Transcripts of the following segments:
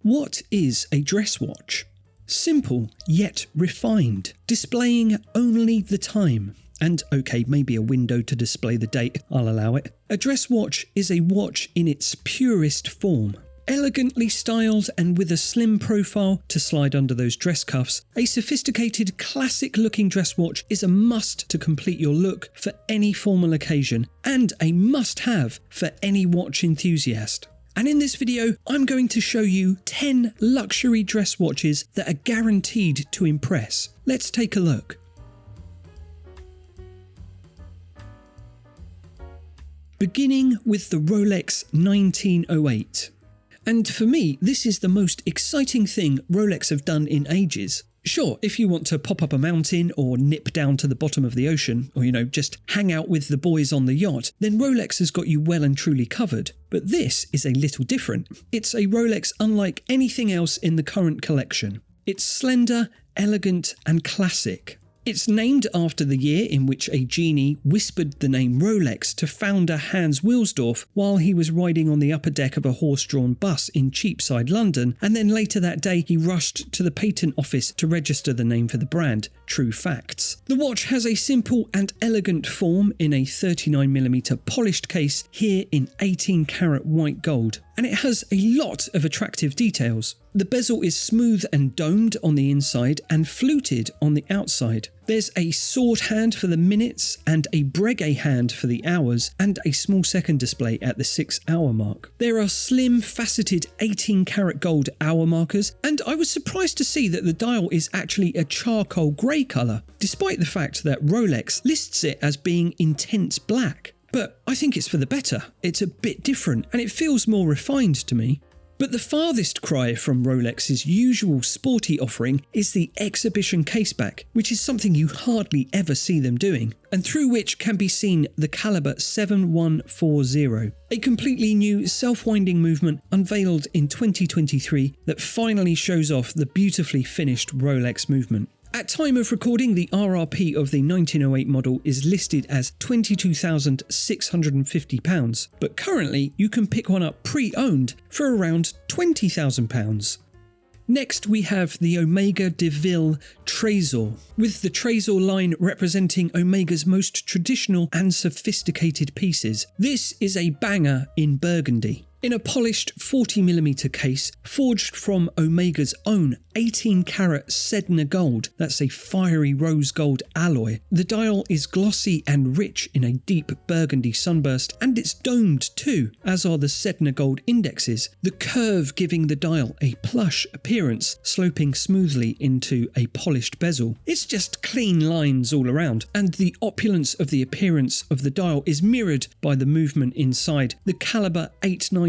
What is a dress watch? Simple yet refined, displaying only the time. And okay, maybe a window to display the date, I'll allow it. A dress watch is a watch in its purest form. Elegantly styled and with a slim profile to slide under those dress cuffs, a sophisticated, classic-looking dress watch is a must to complete your look for any formal occasion and a must-have for any watch enthusiast. And in this video, I'm going to show you 10 luxury dress watches that are guaranteed to impress. Let's take a look. Beginning with the Rolex 1908. And for me, this is the most exciting thing Rolex have done in ages. Sure, if you want to pop up a mountain or nip down to the bottom of the ocean, or just hang out with the boys on the yacht, then Rolex has got you well and truly covered. But this is a little different. It's a Rolex unlike anything else in the current collection. It's slender, elegant, and classic. It's named after the year in which a genie whispered the name Rolex to founder Hans Wilsdorf while he was riding on the upper deck of a horse-drawn bus in Cheapside, London, and then later that day he rushed to the patent office to register the name for the brand. True facts. The watch has a simple and elegant form in a 39mm polished case, here in 18-karat white gold, and it has a lot of attractive details. The bezel is smooth and domed on the inside and fluted on the outside. There's a sword hand for the minutes and a breguet hand for the hours, and a small second display at the 6-hour mark. There are slim faceted 18-karat gold hour markers, and I was surprised to see that the dial is actually a charcoal grey colour, despite the fact that Rolex lists it as being intense black. But I think it's for the better. It's a bit different and it feels more refined to me. But the farthest cry from Rolex's usual sporty offering is the exhibition caseback, which is something you hardly ever see them doing, and through which can be seen the caliber 7140, a completely new self-winding movement unveiled in 2023 that finally shows off the beautifully finished Rolex movement. At time of recording, the RRP of the 1908 model is listed as £22,650, but currently you can pick one up pre-owned for around £20,000. Next we have the Omega De Ville Trésor, with the Trésor line representing Omega's most traditional and sophisticated pieces. This is a banger in burgundy. In a polished 40mm case, forged from Omega's own 18-karat Sedna gold, that's a fiery rose gold alloy. The dial is glossy and rich in a deep burgundy sunburst, and it's domed too, as are the Sedna gold indexes, the curve giving the dial a plush appearance, sloping smoothly into a polished bezel. It's just clean lines all around, and the opulence of the appearance of the dial is mirrored by the movement inside, the caliber 8927.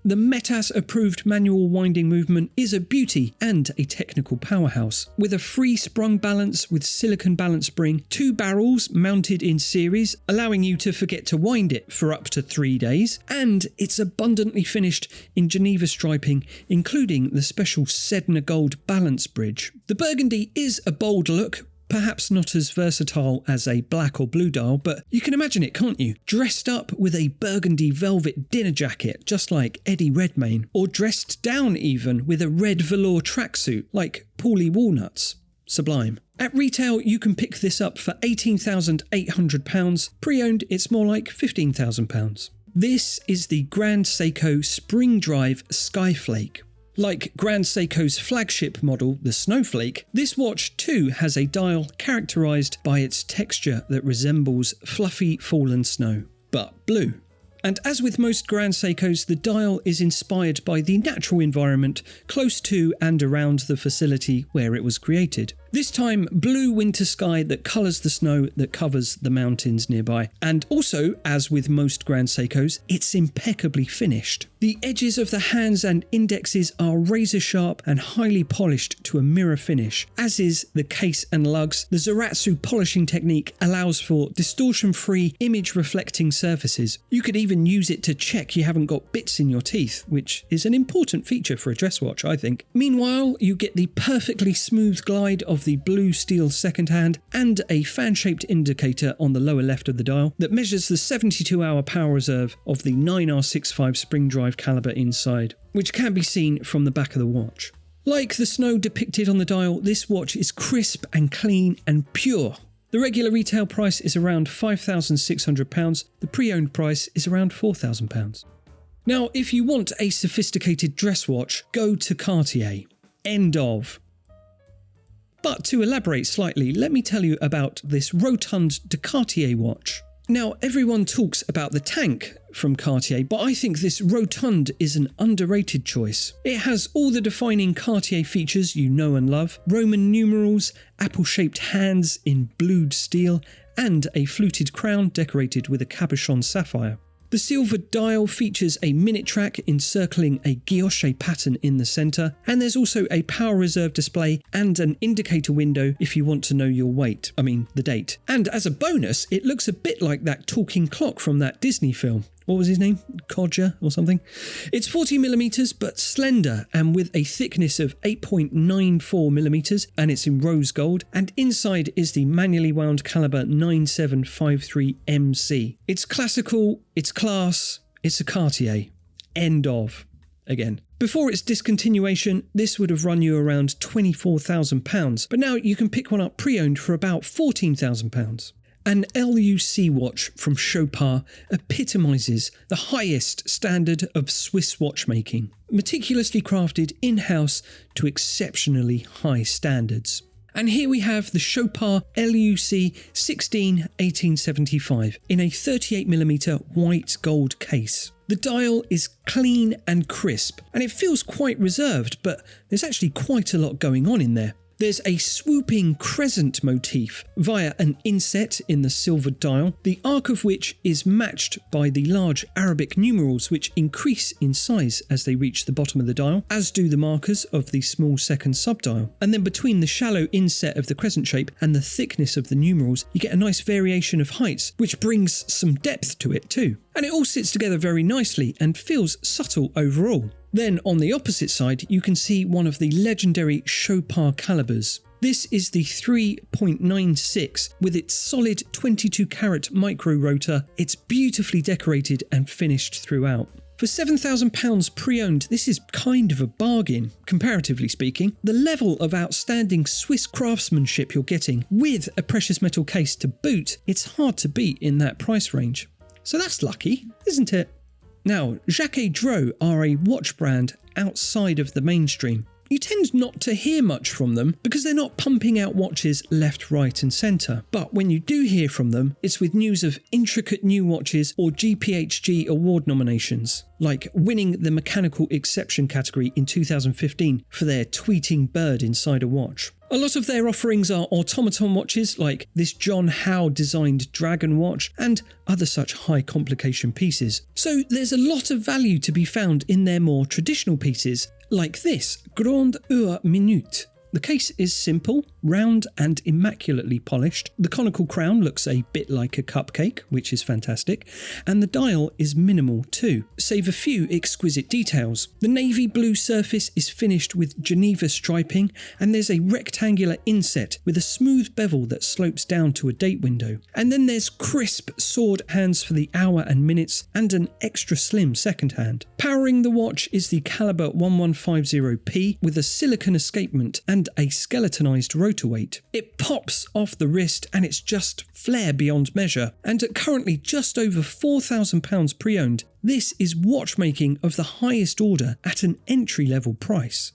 The Metas approved manual winding movement is a beauty and a technical powerhouse. With a free sprung balance with silicon balance spring, 2 barrels mounted in series, allowing you to forget to wind it for up to 3 days, and it's abundantly finished in Geneva striping, including the special Sedna gold balance bridge. The burgundy is a bold look, perhaps not as versatile as a black or blue dial, but you can imagine it, can't you? Dressed up with a burgundy velvet dinner jacket, just like Eddie Redmayne, or dressed down even with a red velour tracksuit, like Paulie Walnuts. Sublime. At retail, you can pick this up for £18,800. Pre-owned, it's more like £15,000. This is the Grande Seiko Spring Drive Skyflake. Like Grande Seiko's flagship model, the Snowflake, this watch too has a dial characterised by its texture that resembles fluffy fallen snow, but blue. And as with most Grande Seikos, the dial is inspired by the natural environment close to and around the facility where it was created. This time, blue winter sky that colours the snow that covers the mountains nearby. And also, as with most Grande Seikos, it's impeccably finished. The edges of the hands and indexes are razor sharp and highly polished to a mirror finish. As is the case and lugs, the Zaratsu polishing technique allows for distortion-free, image-reflecting surfaces. You could even use it to check you haven't got bits in your teeth, which is an important feature for a dress watch, I think. Meanwhile, you get the perfectly smooth glide of the blue steel second hand and a fan-shaped indicator on the lower left of the dial that measures the 72-hour power reserve of the 9R65 spring drive caliber inside, which can be seen from the back of the watch. Like the snow depicted on the dial, this watch is crisp and clean and pure. The regular retail price is around £5,600, the pre-owned price is around £4,000. Now, if you want a sophisticated dress watch, go to Cartier. End of. But to elaborate slightly, let me tell you about this Rotonde de Cartier watch. Now, everyone talks about the tank from Cartier, but I think this Rotonde is an underrated choice. It has all the defining Cartier features you know and love: Roman numerals, apple-shaped hands in blued steel, and a fluted crown decorated with a cabochon sapphire. The silver dial features a minute track encircling a guilloche pattern in the centre, and there's also a power reserve display and an indicator window if you want to know your weight, the date. And as a bonus, it looks a bit like that talking clock from that Disney film. What was his name? Codger or something? It's 40mm but slender and with a thickness of 8.94mm, and it's in rose gold, and inside is the manually wound caliber 9753MC. It's classical, it's class, it's a Cartier. End of. Again. Before its discontinuation, this would have run you around £24,000, but now you can pick one up pre-owned for about £14,000. An LUC watch from Chopard epitomises the highest standard of Swiss watchmaking, meticulously crafted in-house to exceptionally high standards. And here we have the Chopard LUC 1875 in a 38mm white gold case. The dial is clean and crisp, and it feels quite reserved, but there's actually quite a lot going on in there. There's a swooping crescent motif via an inset in the silver dial, the arc of which is matched by the large Arabic numerals which increase in size as they reach the bottom of the dial, as do the markers of the small second subdial. And then between the shallow inset of the crescent shape and the thickness of the numerals, you get a nice variation of heights, which brings some depth to it too. And it all sits together very nicely and feels subtle overall. Then on the opposite side, you can see one of the legendary Chopard calibers. This is the 3.96 with its solid 22 carat micro rotor. It's beautifully decorated and finished throughout. For £7,000 pre-owned, this is kind of a bargain, comparatively speaking. The level of outstanding Swiss craftsmanship you're getting, with a precious metal case to boot, it's hard to beat in that price range. So that's lucky, isn't it? Now, Jaquet Droz are a watch brand outside of the mainstream. You tend not to hear much from them because they're not pumping out watches left, right and centre. But when you do hear from them, it's with news of intricate new watches or GPHG award nominations, like winning the Mechanical Exception category in 2015 for their tweeting bird inside a watch. A lot of their offerings are automaton watches like this John Howe designed Dragon watch and other such high complication pieces. So there's a lot of value to be found in their more traditional pieces like this Grande Heure Minute. The case is simple, round and immaculately polished. The conical crown looks a bit like a cupcake, which is fantastic, and the dial is minimal too, save a few exquisite details. The navy blue surface is finished with Geneva striping, and there's a rectangular inset with a smooth bevel that slopes down to a date window. And then there's crisp sword hands for the hour and minutes, and an extra slim second hand. Powering the watch is the caliber 1150P with a silicon escapement and a skeletonized rotor weight. It pops off the wrist and it's just flair beyond measure, and at currently just over £4,000 pre-owned, this is watchmaking of the highest order at an entry-level price.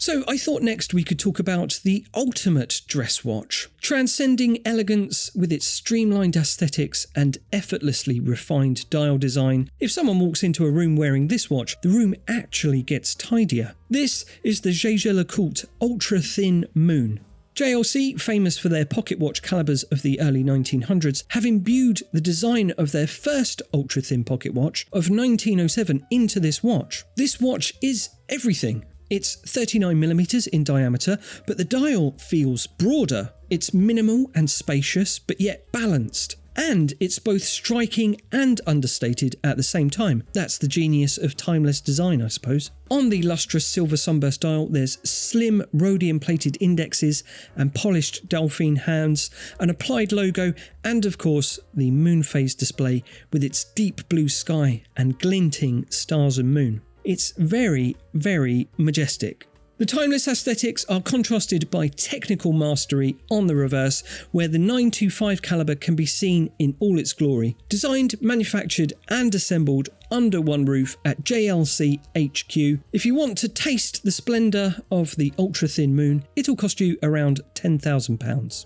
So I thought next we could talk about the ultimate dress watch, transcending elegance with its streamlined aesthetics and effortlessly refined dial design. If someone walks into a room wearing this watch, the room actually gets tidier. This is the Jaeger-LeCoultre Ultra Thin Moon. JLC, famous for their pocket watch calibers of the early 1900s, have imbued the design of their first ultra-thin pocket watch of 1907 into this watch. This watch is everything. It's 39mm in diameter, but the dial feels broader. It's minimal and spacious, but yet balanced. and it's both striking and understated at the same time. That's the genius of timeless design, I suppose. On the lustrous silver sunburst dial, there's slim rhodium-plated indexes and polished Delphine hands, an applied logo, and of course the moon phase display with its deep blue sky and glinting stars and moon. It's very, very majestic. The timeless aesthetics are contrasted by technical mastery on the reverse, where the 925 caliber can be seen in all its glory. Designed, manufactured and assembled under one roof at JLC HQ. If you want to taste the splendour of the ultra-thin moon, it'll cost you around £10,000.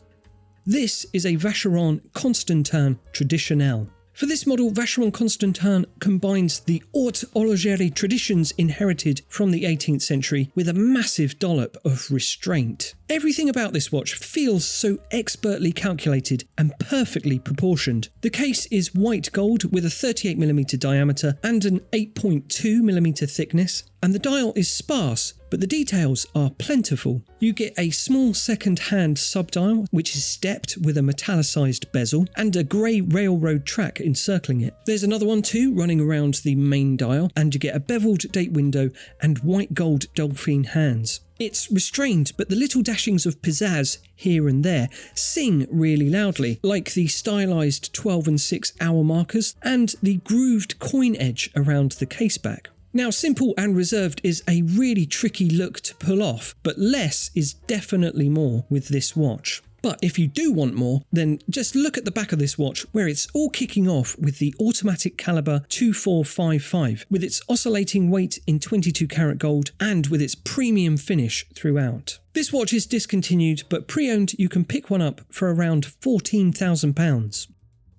This is a Vacheron Constantin Traditionnelle. For this model, Vacheron Constantin combines the haute horlogerie traditions inherited from the 18th century with a massive dollop of restraint. Everything about this watch feels so expertly calculated and perfectly proportioned. The case is white gold with a 38mm diameter and an 8.2mm thickness, and the dial is sparse, but the details are plentiful. You get a small second-hand subdial, which is stepped with a metallicized bezel, and a grey railroad track encircling it. There's another one too, running around the main dial, and you get a beveled date window and white gold Delphine hands. It's restrained, but the little dashings of pizzazz here and there sing really loudly, like the stylised 12 and 6 hour markers and the grooved coin edge around the caseback. Now, simple and reserved is a really tricky look to pull off, but less is definitely more with this watch. But if you do want more, then just look at the back of this watch, where it's all kicking off with the automatic caliber 2455, with its oscillating weight in 22 karat gold and with its premium finish throughout. This watch is discontinued, but pre-owned you can pick one up for around £14,000.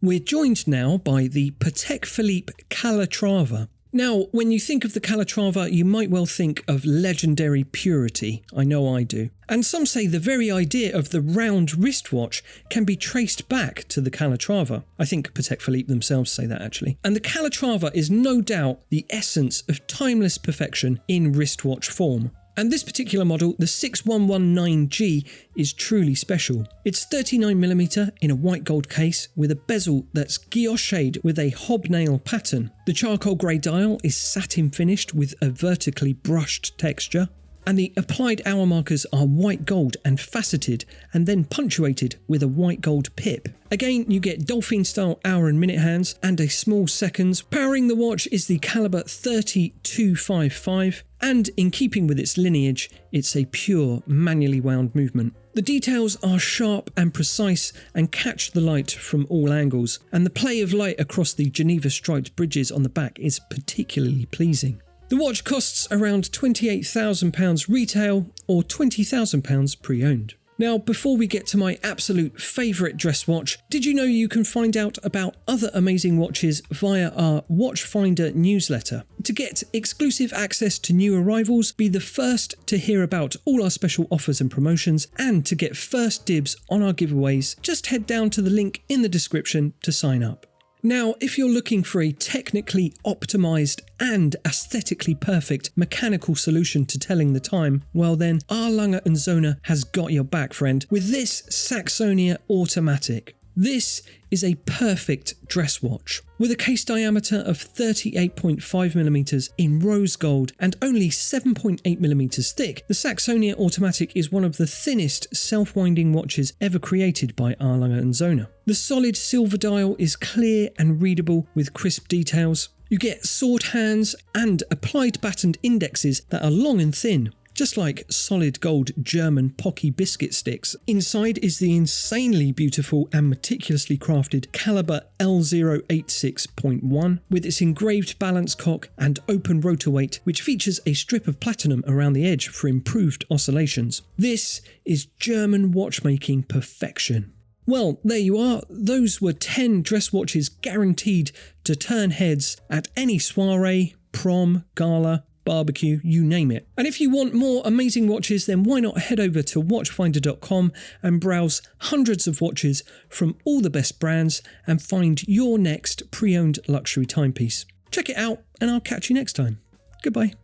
We're joined now by the Patek Philippe Calatrava. Now, when you think of the Calatrava, you might well think of legendary purity. I know I do. And some say the very idea of the round wristwatch can be traced back to the Calatrava. I think Patek Philippe themselves say that, actually. And the Calatrava is no doubt the essence of timeless perfection in wristwatch form. And this particular model, the 6119G, is truly special. It's 39mm in a white gold case with a bezel that's guilloche'd with a hobnail pattern. The charcoal grey dial is satin finished with a vertically brushed texture. And the applied hour markers are white gold and faceted, and then punctuated with a white gold pip. Again, you get Dolphin style hour and minute hands and a small seconds. Powering the watch is the caliber 3255, and in keeping with its lineage, it's a pure manually wound movement. The details are sharp and precise and catch the light from all angles, and the play of light across the Geneva striped bridges on the back is particularly pleasing. The watch costs around £28,000 retail or £20,000 pre-owned. Now, before we get to my absolute favourite dress watch, did you know you can find out about other amazing watches via our Watchfinder newsletter? To get exclusive access to new arrivals, be the first to hear about all our special offers and promotions, and to get first dibs on our giveaways, just head down to the link in the description to sign up. Now, if you're looking for a technically optimised and aesthetically perfect mechanical solution to telling the time, well then, our Lange Söhne has got your back, friend, with this Saxonia Automatic. This is a perfect dress watch. With a case diameter of 38.5mm in rose gold and only 7.8mm thick, the Saxonia Automatic is one of the thinnest self-winding watches ever created by our Lange Söhne. The solid silver dial is clear and readable with crisp details. You get sword hands and applied battened indexes that are long and thin, just like solid gold German Pocky biscuit sticks. Inside is the insanely beautiful and meticulously crafted caliber L086.1 with its engraved balance cock and open rotor weight, which features a strip of platinum around the edge for improved oscillations. This is German watchmaking perfection. Well, there you are. Those were 10 dress watches guaranteed to turn heads at any soiree, prom, gala, barbecue, you name it. And if you want more amazing watches, then why not head over to watchfinder.com and browse hundreds of watches from all the best brands and find your next pre-owned luxury timepiece. Check it out, and I'll catch you next time. Goodbye.